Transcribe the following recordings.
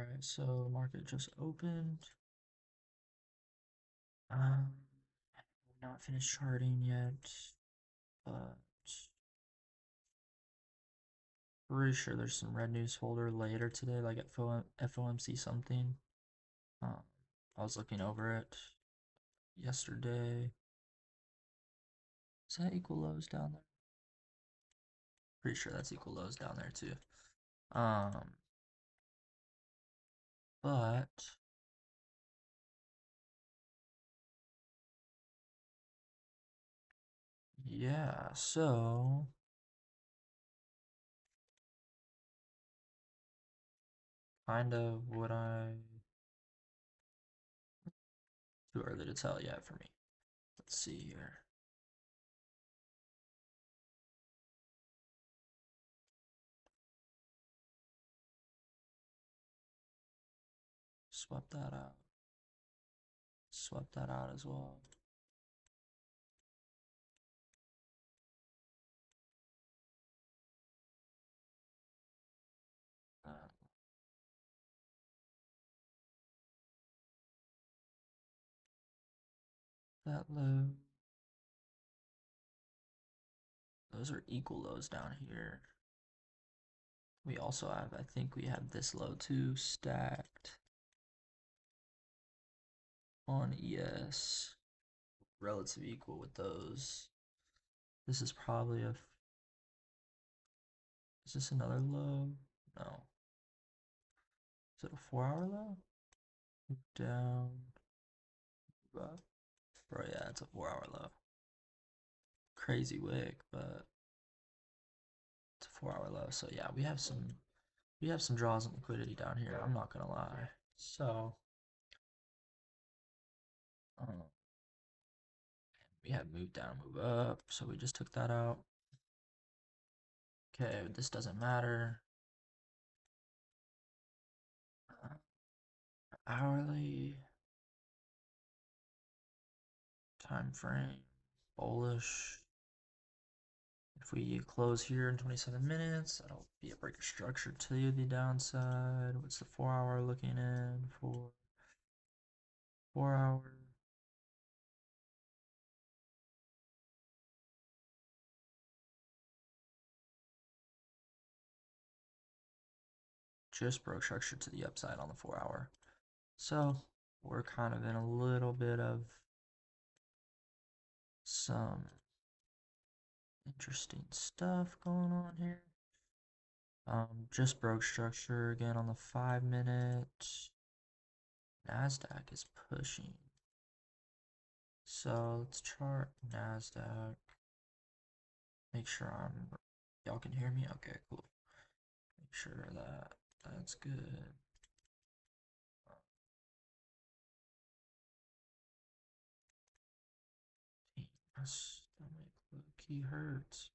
Alright, so market just opened. Um, not finished charting yet, but pretty sure there's some red news folder later today, like at FOMC something. Um, I was looking over it yesterday. Is that equal lows down there? Pretty sure that's equal lows down there too. Um, but yeah, so kind of what I too early to tell yet for me. Let's see here. Swap that out. Swap that out as well. Uh, that low. Those are equal lows down here. We also have, I think we have this low too stacked on ES. Relative equal with those. This is probably a. Is this another low? No. Is it a 4 hour low? Down. Up. Bro, yeah, it's a 4 hour low. Crazy wick, but it's a 4 hour low. So yeah, we have some draws and liquidity down here. I'm not gonna lie. So um, we have move down, move up. So we just took that out. Okay, this doesn't matter. Hourly time frame, bullish. If we close here in 27 minutes, that'll be a breaker structure to the downside. What's the 4 hour looking in for 4 hour? Just broke structure to the upside on the 4 hour. So we're kind of in a little bit of some interesting stuff going on here. Just broke structure again on the 5 minute. NASDAQ is pushing. So let's chart NASDAQ. Make sure y'all can hear me? Okay, cool. Make sure that's good. My stomach low-key hurts.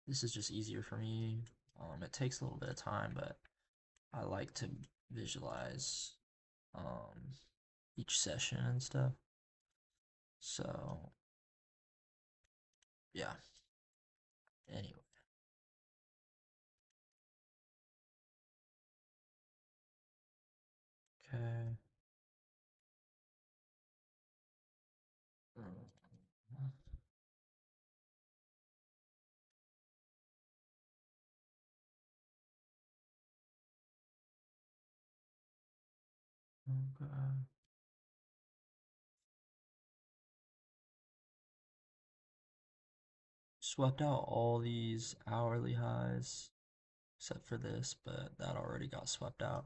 This is just easier for me. It takes a little bit of time, but I like to visualize each session and stuff. So yeah. Anyway. Okay. Okay. Swept out all these hourly highs except for this, but that already got swept out.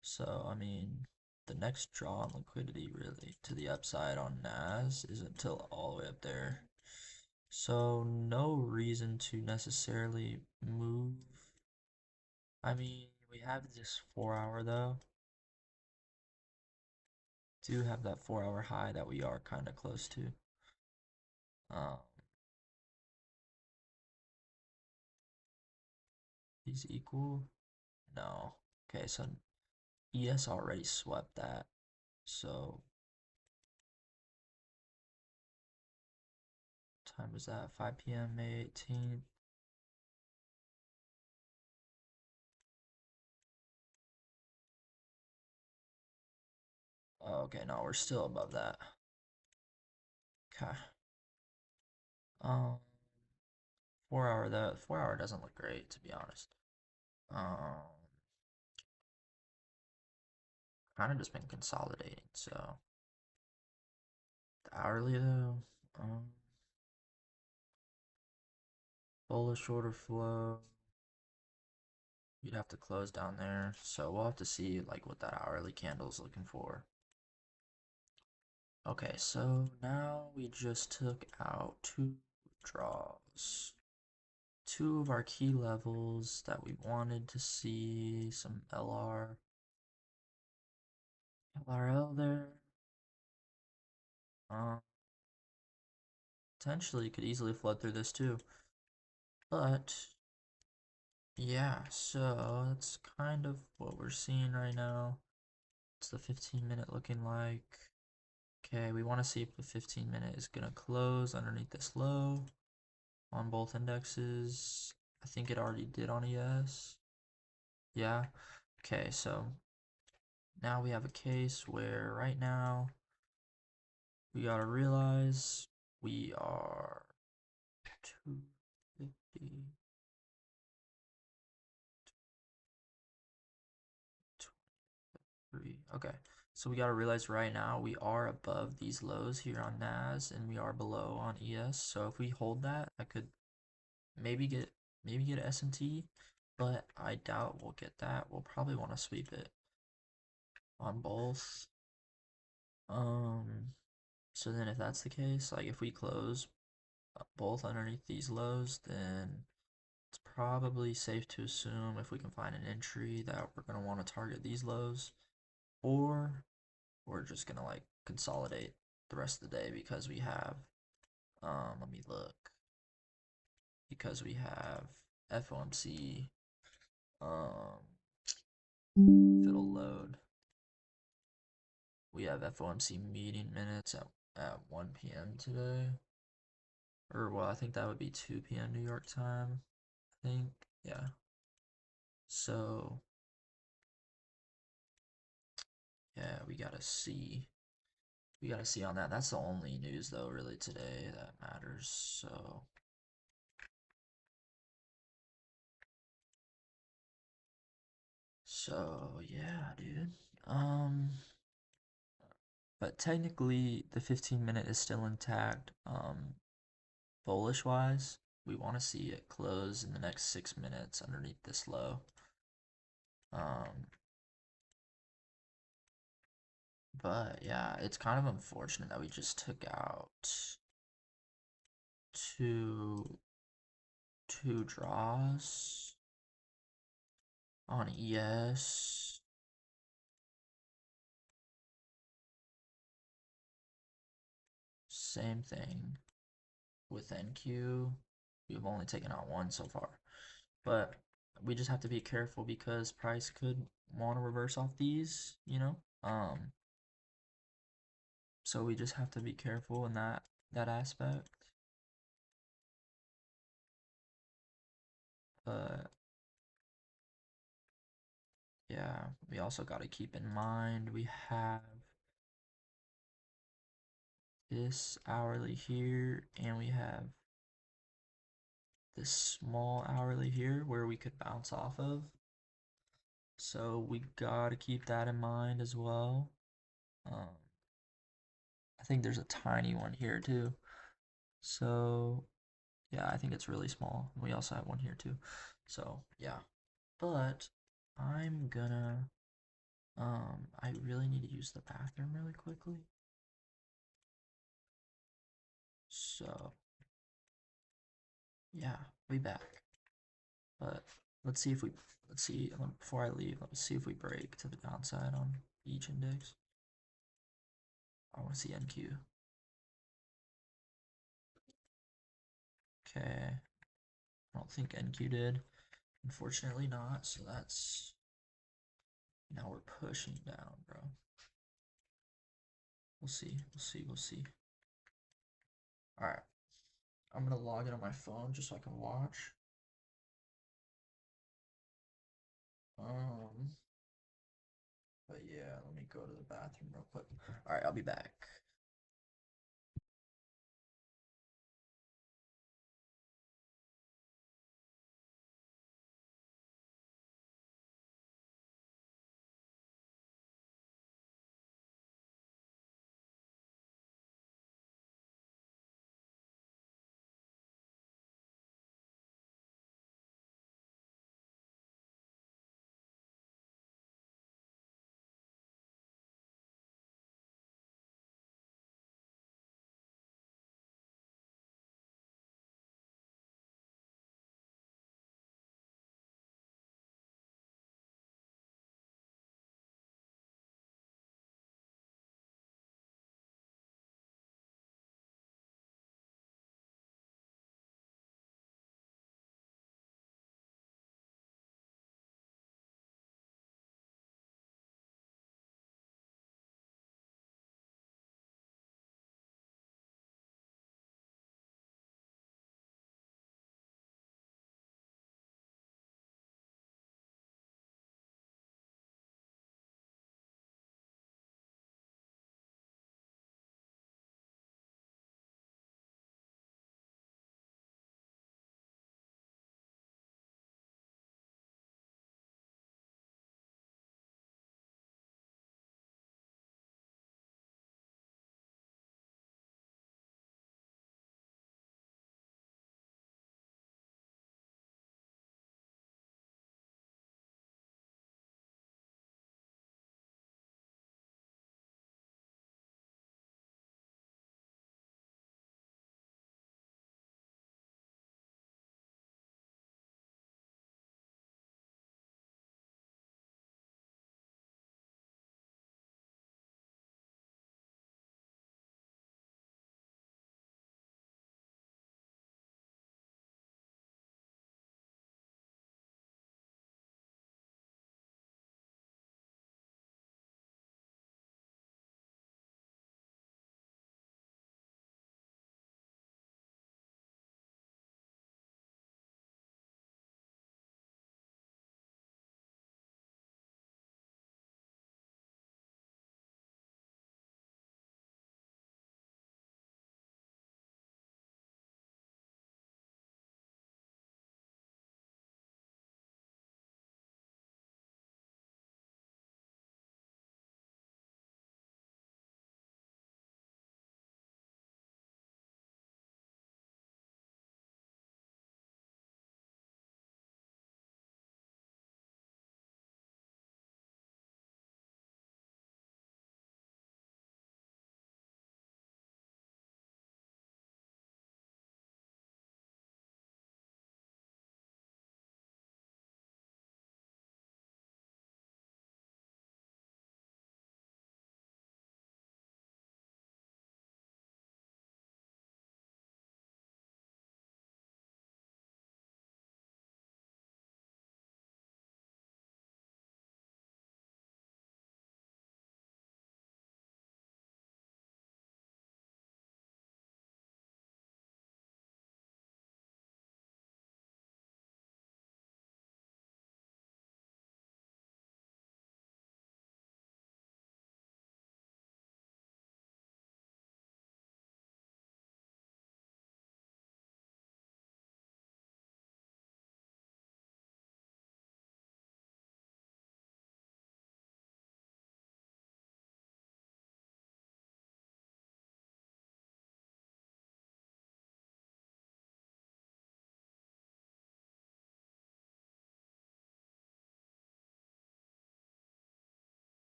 So, I mean, the next draw on liquidity really to the upside on NAS is until all the way up there. So, no reason to necessarily move. I mean, we have this 4 hour though. Do have that 4 hour high that we are kind of close to. Um, these equal? No. Okay, so ES already swept that. So time was that? 5 p.m. May 18th. Okay, no, we're still above that. Okay. Um, 4 hour, the 4 hour doesn't look great, to be honest. Kind of just been consolidating, so the hourly though, bullish order flow, you'd have to close down there, so we'll have to see like what that hourly candle is looking for. Okay, so now we just took out 2 draws. 2 of our key levels that we wanted to see, some LRL there. Potentially could easily flood through this too. But yeah, so that's kind of what we're seeing right now. What's the 15-minute looking like? Okay, we want to see if the 15-minute is gonna close underneath this low on both indexes. I think it already did on ES. Yeah. Okay, so now we have a case where right now we gotta realize we are 250. Okay, so we gotta realize right now we are above these lows here on NAS and we are below on ES. So if we hold that, I could maybe get S&T, but I doubt we'll get that. We'll probably want to sweep it on both. So then if that's the case, like if we close both underneath these lows, then it's probably safe to assume if we can find an entry that we're gonna want to target these lows, or we're just gonna like consolidate the rest of the day because we have let me look, because we have FOMC, if it'll load, we have FOMC meeting minutes at 1 p.m. today, or well, I think that would be 2 p.m. New York time, I think. Yeah, so yeah, we gotta see on that. That's the only news though really today that matters. So yeah, dude. But technically the 15-minute is still intact. Bullish wise, we want to see it close in the next 6 minutes underneath this low. But yeah, it's kind of unfortunate that we just took out two draws on ES. Same thing with NQ. We've only taken out one so far, but we just have to be careful because price could want to reverse off these, you know. So we just have to be careful in that aspect. But yeah, we also got to keep in mind we have this hourly here and we have this small hourly here where we could bounce off of. So we got to keep that in mind as well. I think there's a tiny one here too. So yeah, I think it's really small. We also have one here too. So yeah, but I'm gonna I really need to use the bathroom really quickly. So yeah, we back. But let's see before I leave, let's see if we break to the downside on each index. I want to see NQ. Okay. I don't think NQ did. Unfortunately not, so that's now we're pushing down, bro. We'll see. All right. I'm gonna log in on my phone just so I can watch. Um, but yeah, let me go to the bathroom real quick. All right, I'll be back.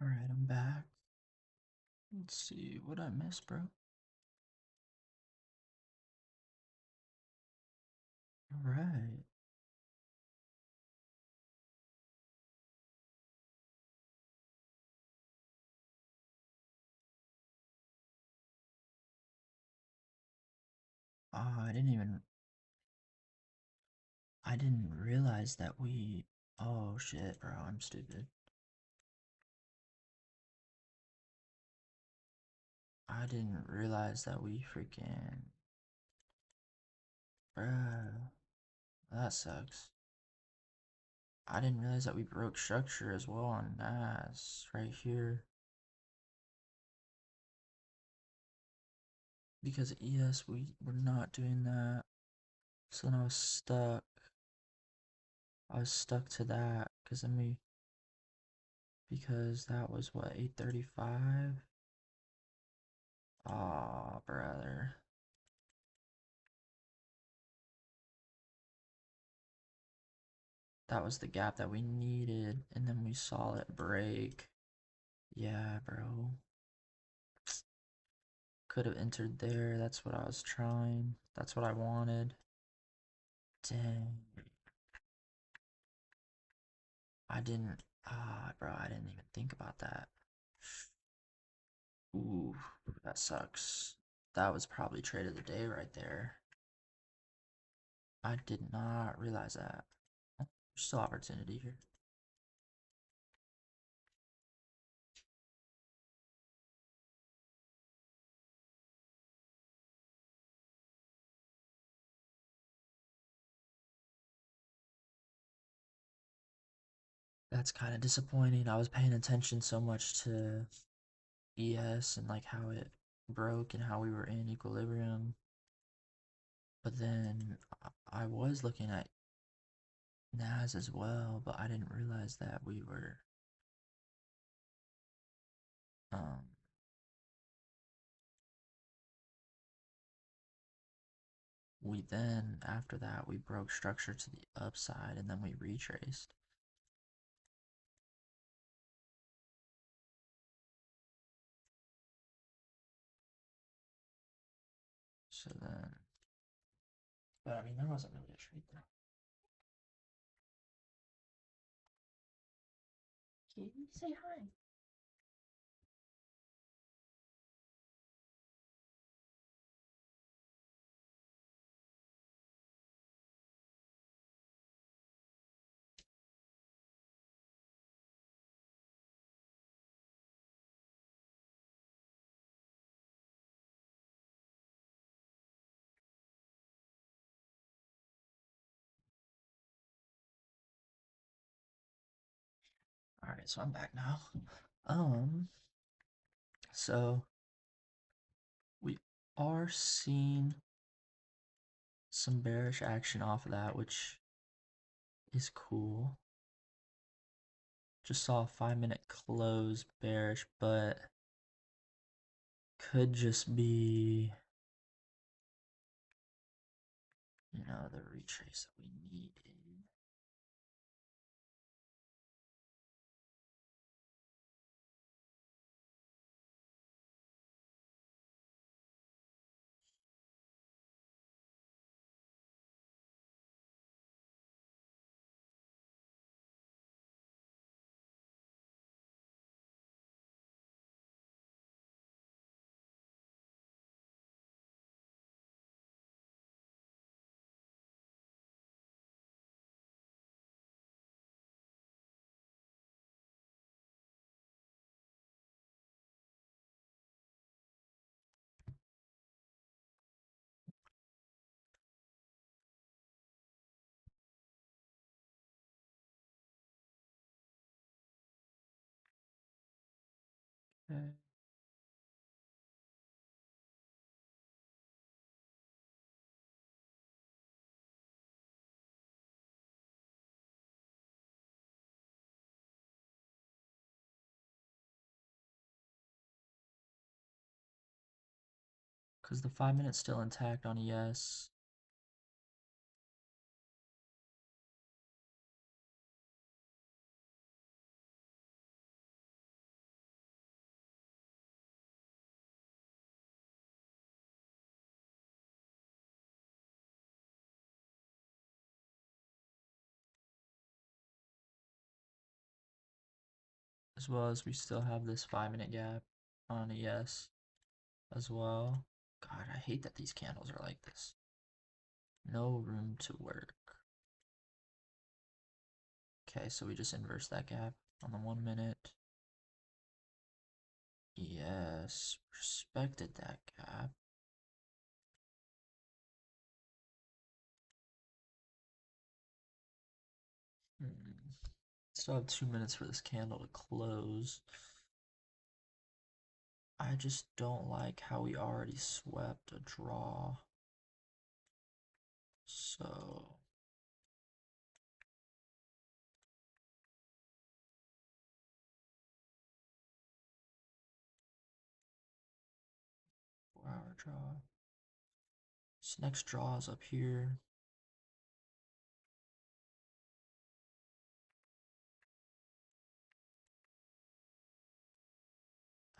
Alright, I'm back. Let's see what I missed, bro. Alright. I didn't realize that we. Oh shit, bro, I'm stupid. I didn't realize that we freaking. Bruh, that sucks. I didn't realize that we broke structure as well on NAS right here. Because ES, we were not doing that. So then I was stuck. I was stuck to that because then because that was what, 835? Aw, brother. That was the gap that we needed, and then we saw it break. Yeah, bro. Could have entered there. That's what I was trying. That's what I wanted. Dang. I didn't. Bro, I didn't even think about that. Ooh, that sucks. That was probably trade of the day right there. I did not realize that. There's still opportunity here. That's kind of disappointing. I was paying attention so much to ES and like how it broke and how we were in equilibrium. But then I was looking at NAS as well, but I didn't realize that um we then after that we broke structure to the upside and then we retraced. So then, but I mean there wasn't really a trade there. Katie, say hi. All right, so I'm back now. So we are seeing some bearish action off of that, which is cool. Just saw a 5-minute close bearish, but could just be, the retrace that we needed. Okay. Because the 5-minute's still intact on ES. as well as we still have this 5-minute gap on ES as well. God, I hate that these candles are like this. No room to work. Okay, so we just inverse that gap on the 1 minute. Yes, respected that gap. Still have 2 minutes for this candle to close. I just don't like how we already swept a draw. So 4-hour draw. This next draw is up here.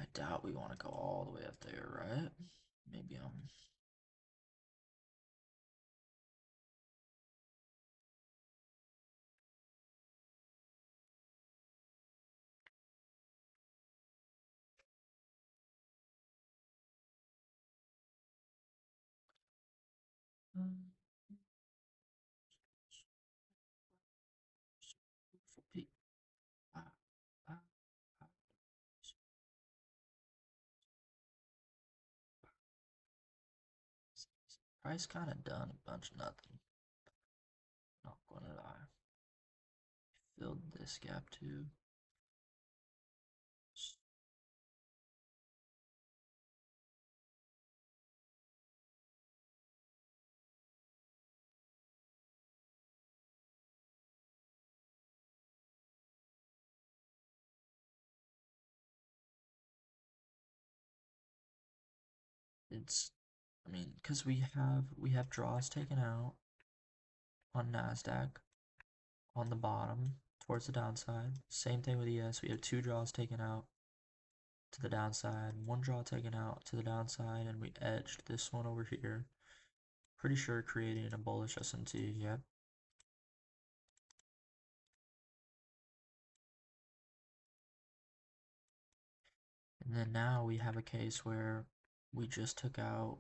I doubt we want to go all the way up there, right? Maybe price kind of done a bunch of nothing. Not gonna lie. Filled this gap too. It's, I mean, because we have draws taken out on Nasdaq on the bottom towards the downside. Same thing with ES. We have 2 draws taken out to the downside, 1 draw taken out to the downside, and we edged this one over here. Pretty sure creating a bullish S&T. Yep. And then now we have a case where we just took out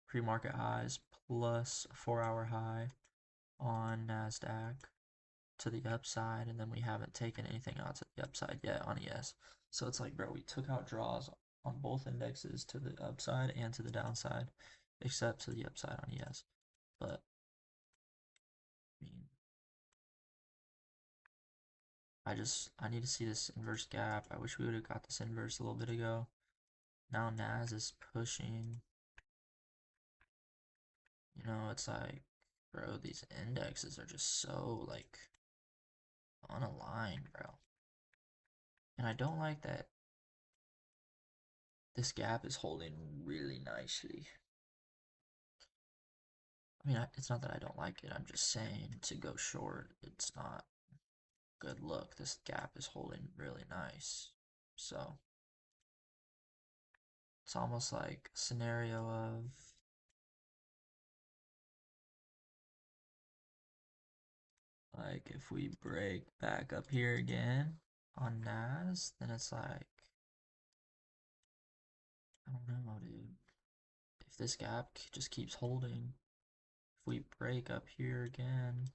pre-market highs plus a 4-hour high on Nasdaq to the upside, and then we haven't taken anything out to the upside yet on ES. So it's like, bro, we took out draws on both indexes to the upside and to the downside, except to the upside on ES. But I mean, I need to see this inverse gap. I wish we would have got this inverse a little bit ago. Now Nas is pushing. You know, it's like, bro, these indexes are just so like unaligned, bro. And I don't like that this gap is holding really nicely. I mean, it's not that I don't like it. I'm just saying to go short, it's not good look. This gap is holding really nice. So it's almost like a scenario of like if we break back up here again on NAS, then it's like, I don't know, dude. If this gap just keeps holding, if we break up here again,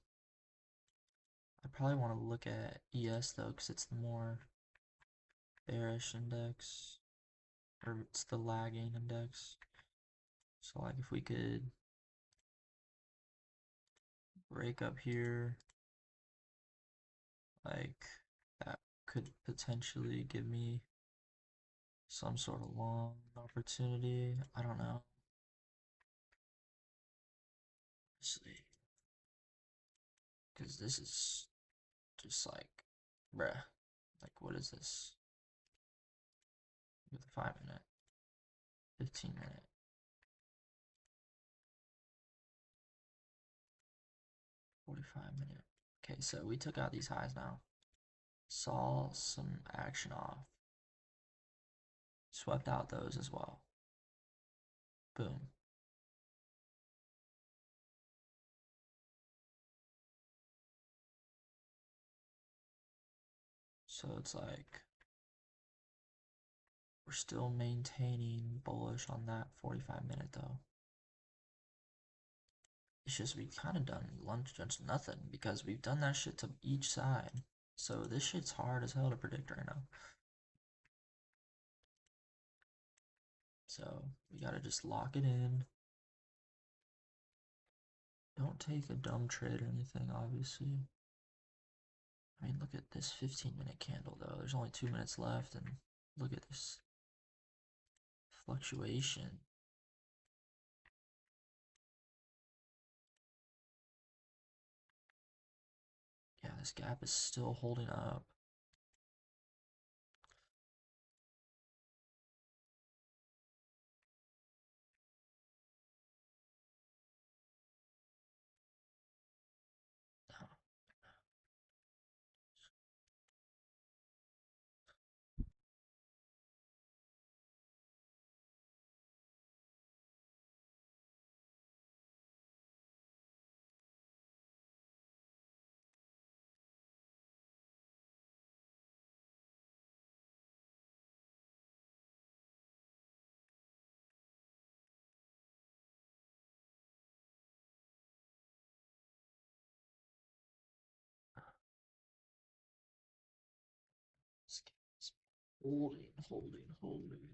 I probably want to look at ES though, because it's the more bearish index, or it's the lagging index. So like if we could break up here, like that could potentially give me some sort of long opportunity. I don't know. See, because this is just like, bruh, like what is this? With a 5-minute, 15-minute. $45-minute. Okay, so we took out these highs now. Saw some action off. Swept out those as well. Boom. So it's like we're still maintaining bullish on that 45-minute though. It's just we've kind of done lunch just nothing because we've done that shit to each side. So this shit's hard as hell to predict right now. So we gotta just lock it in. Don't take a dumb trade or anything, obviously. I mean, look at this 15-minute candle though. There's only 2 minutes left, and look at this fluctuation. Yeah, this gap is still holding up. This gap is holding.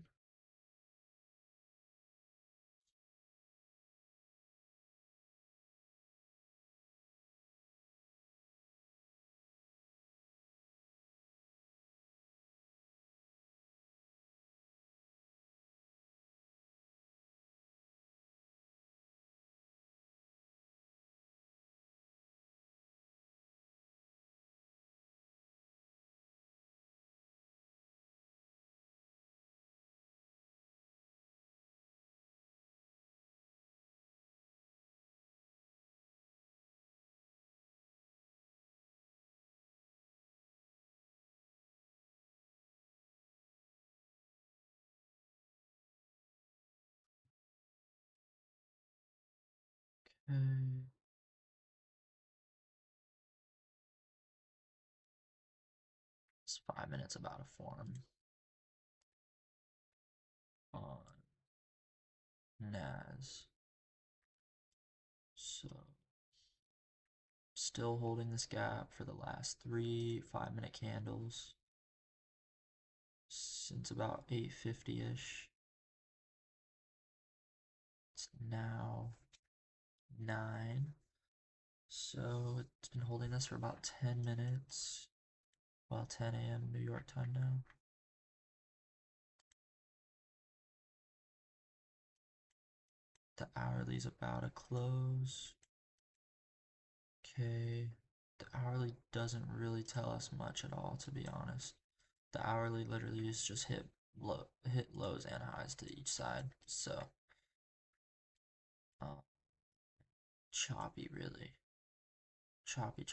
Okay. It's 5 minutes about to form on NAS. So still holding this gap for the last 3 5-minute candles since about 8:50ish. It's now 9. So it's been holding this for about 10 minutes. Well, 10 a.m. New York time now. The hourly's about to close. Okay. The hourly doesn't really tell us much at all, to be honest. The hourly literally is just hit lows and highs to each side. So uh, choppy, really. Choppy.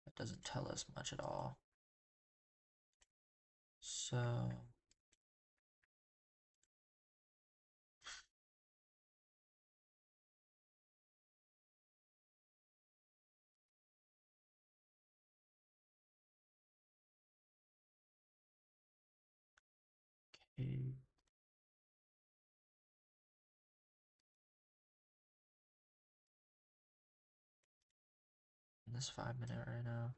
That doesn't tell us much at all. So okay. In this 5-minute right now.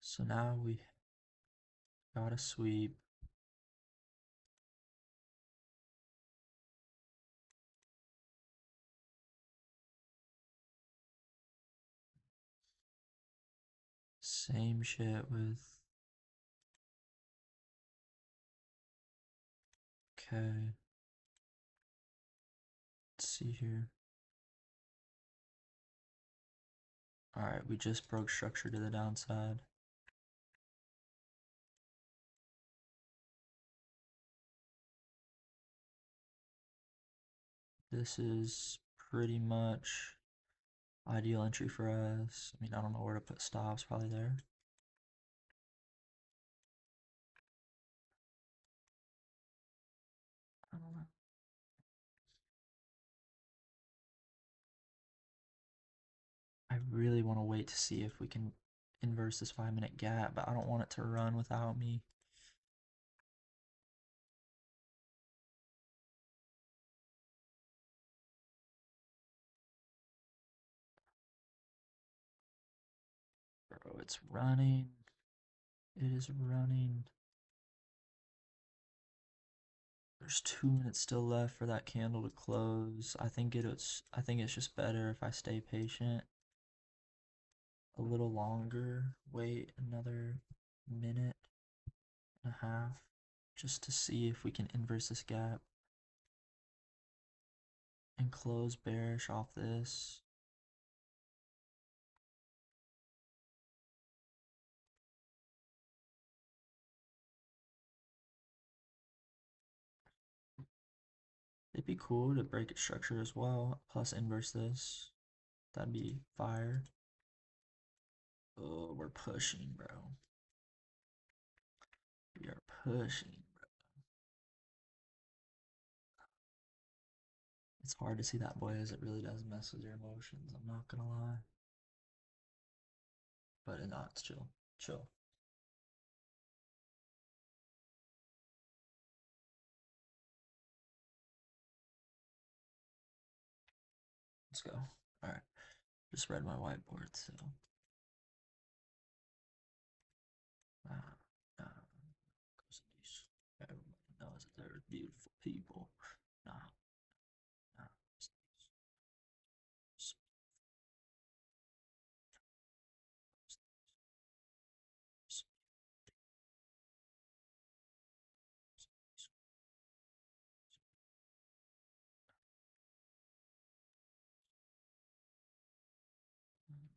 So now we got a sweep. Same shit with. Okay. Let's see here. Alright, we just broke structure to the downside. This is pretty much ideal entry for us. I mean, I don't know where to put stops, probably there. I don't know. I really want to wait to see if we can inverse this 5-minute gap, but I don't want it to run without me. Bro, it's running. It is running. There's 2 minutes still left for that candle to close. I think it's just better if I stay patient a little longer. Wait another minute and a half just to see if we can inverse this gap and close bearish off this. It'd be cool to break its structure as well, plus inverse this. That'd be fire. Oh, we're pushing, bro. We are pushing, bro. It's hard to see that, boy, as it really does mess with your emotions. I'm not gonna lie. But no, it's chill. Chill. Let's go. Alright. Just read my whiteboard, so. Ah, ah. Everybody knows that they're beautiful people. Nah, nah.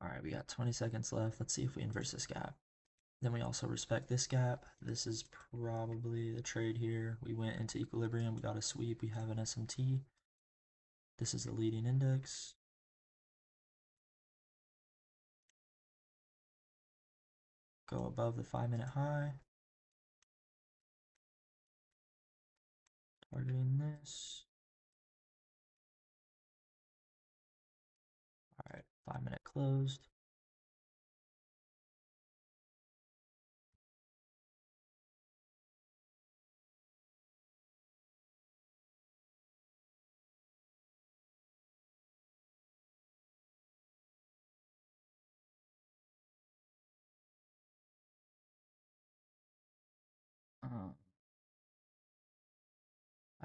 Alright, we got 20 seconds left. Let's see if we inverse this gap. Then we also respect this gap. This is probably the trade here. We went into equilibrium. We got a sweep. We have an SMT. This is the leading index. Go above the 5-minute high. Targeting this. Alright, 5-minute closed.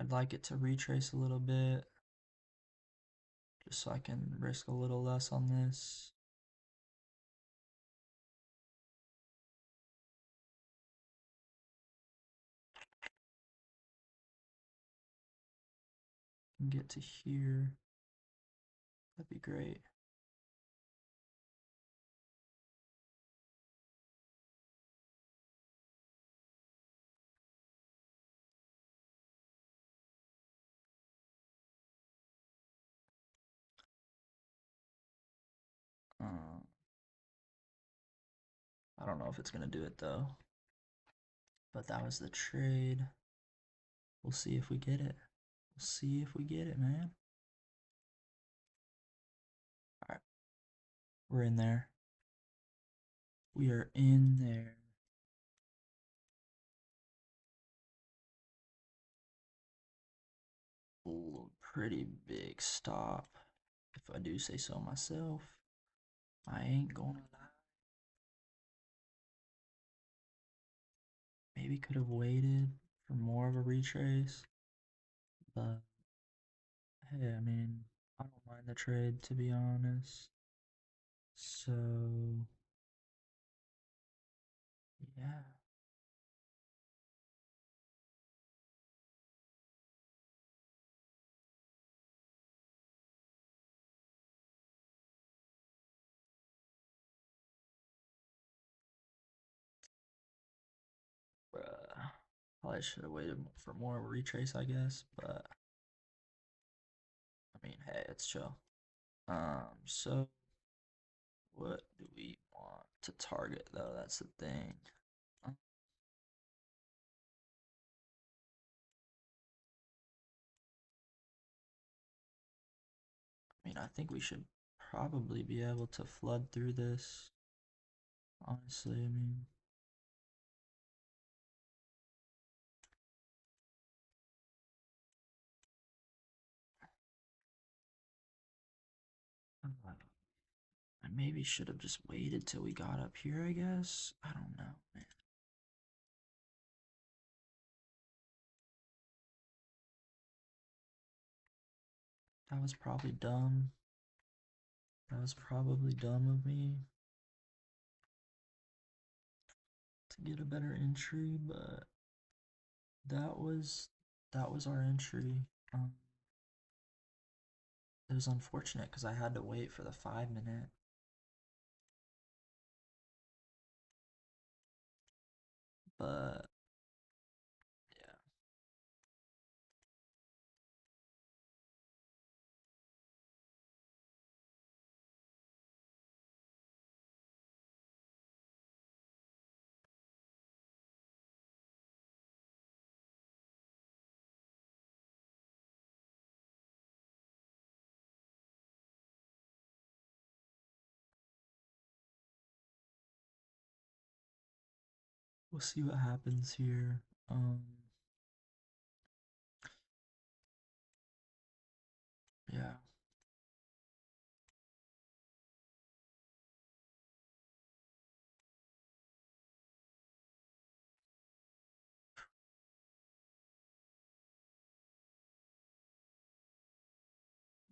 I'd like it to retrace a little bit, just so I can risk a little less on this. And get to here. That'd be great. I don't know if it's gonna do it though. But that was the trade. We'll see if we get it. We'll see if we get it, man. Alright. We're in there. We are in there. Ooh, pretty big stop, if I do say so myself. I ain't gonna lie. Maybe could have waited for more of a retrace, but hey, I mean, I don't mind the trade to be honest. So Yeah. Bruh. Probably should have waited for more retrace, I guess, but I mean, hey, it's chill. So what do we want to target though? That's the thing. I mean, I think we should probably be able to flood through this. Honestly, I mean, I maybe should have just waited till we got up here, I guess. I don't know, man. That was probably dumb. That was probably dumb of me to get a better entry, but that was that was our entry. Um, it was unfortunate because I had to wait for the 5 minute. But yeah, we'll see what happens here. Yeah.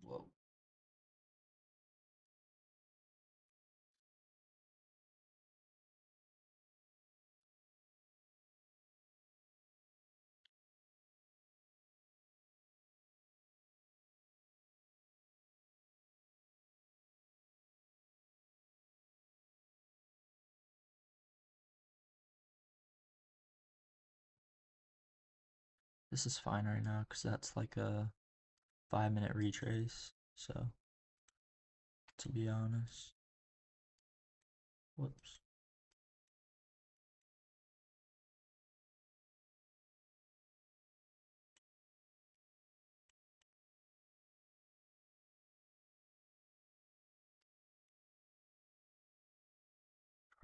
Whoa. This is fine right now because that's like a 5 minute retrace. So, to be honest, whoops.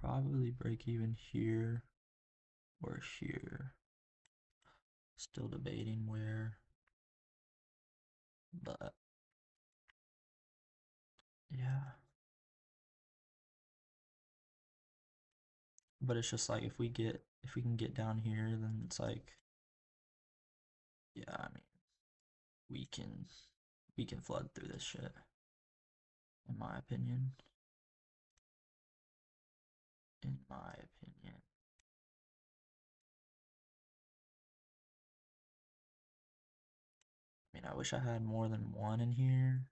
Probably break even here or here. Still debating where, but yeah. But it's just like if we can get down here, then it's like yeah, I mean we can we can flood through this shit, in my opinion. In my opinion. I mean, I wish I had more than one in here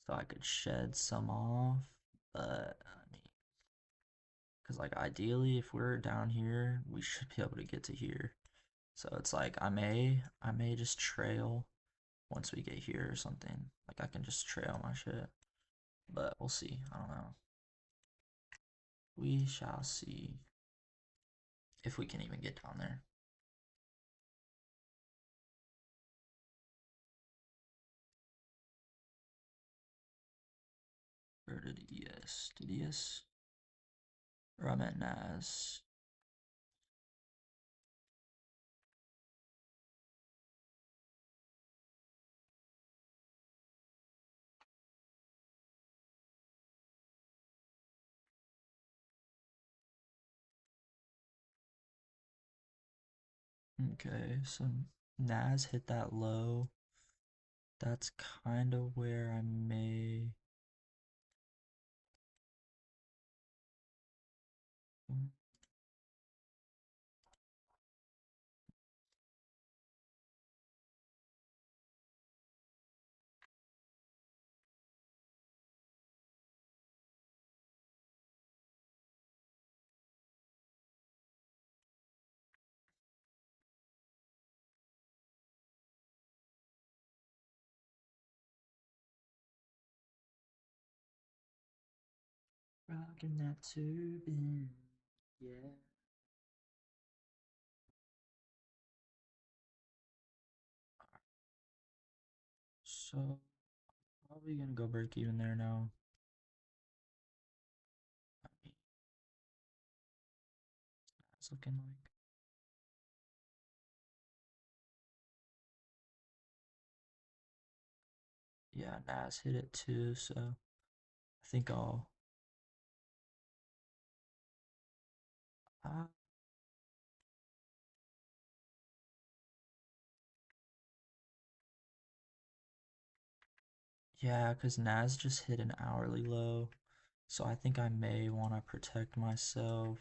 so I could shed some off, but I mean, because like ideally, if we're down here, we should be able to get to here. So it's like I may just trail once we get here or something. Like I can just trail my shit, but we'll see. I don't know. We shall see if we can even get down there. Where did ES? Did ES? Or I meant Nas. Okay, so Nas hit that low. That's kind of where I may. Rocking that turbine, yeah. So probably gonna go break even there now. I mean, it's looking like. Yeah, Nas hit it too, so I think I'll. Uh, yeah, because Nas just hit an hourly low, so I think I may want to protect myself.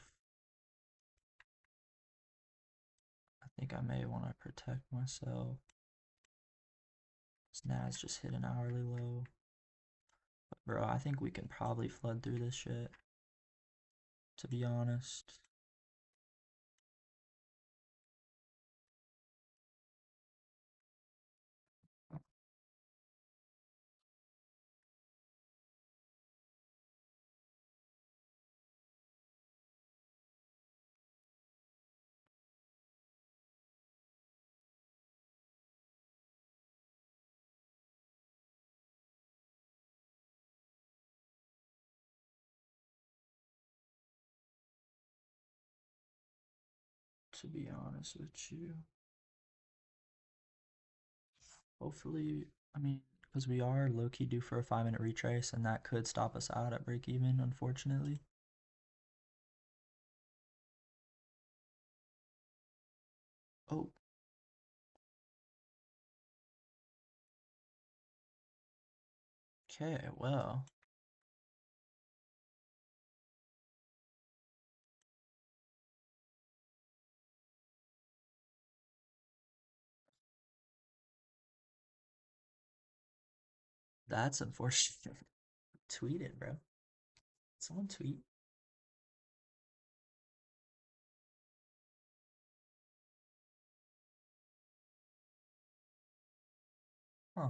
I think I may want to protect myself. Nas just hit an hourly low. But bro, I think we can probably flood through this shit, to be honest. To be honest with you. Hopefully, I mean, because we are low key due for a 5 minute retrace, and that could stop us out at break even, unfortunately. Oh, okay, well. That's unfortunate. Tweet it, bro. Someone tweet. Huh.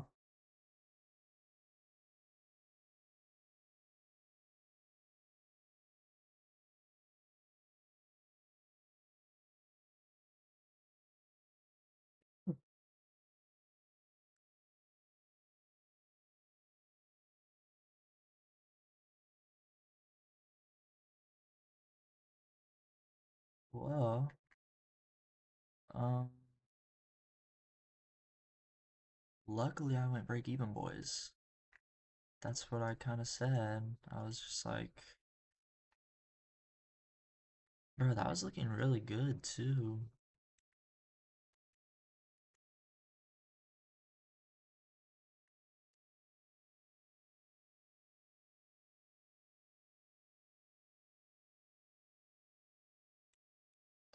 Well, um, luckily I went break even, boys. That's what I kind of said. I was just like, bro, that was looking really good too.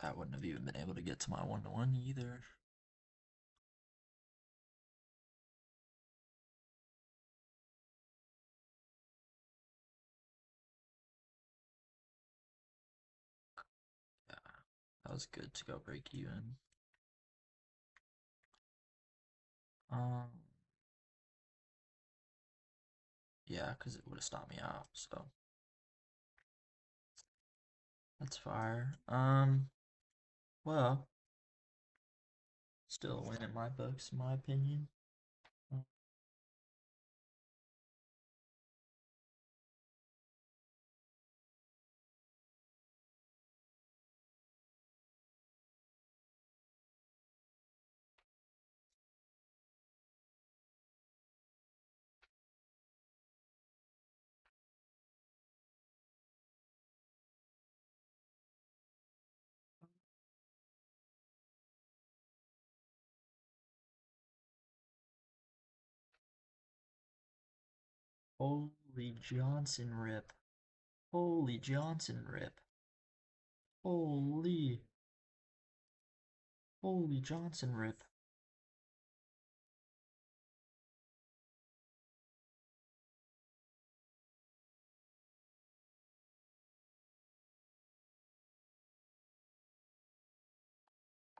I wouldn't have even been able to get to my 1-to-1 either. Yeah, that was good to go break even. Um, yeah, because it would have stopped me out, so that's fire. Well, still a win in my books, in my opinion. Holy Johnson rip. Holy Johnson rip. Holy. Holy Johnson rip.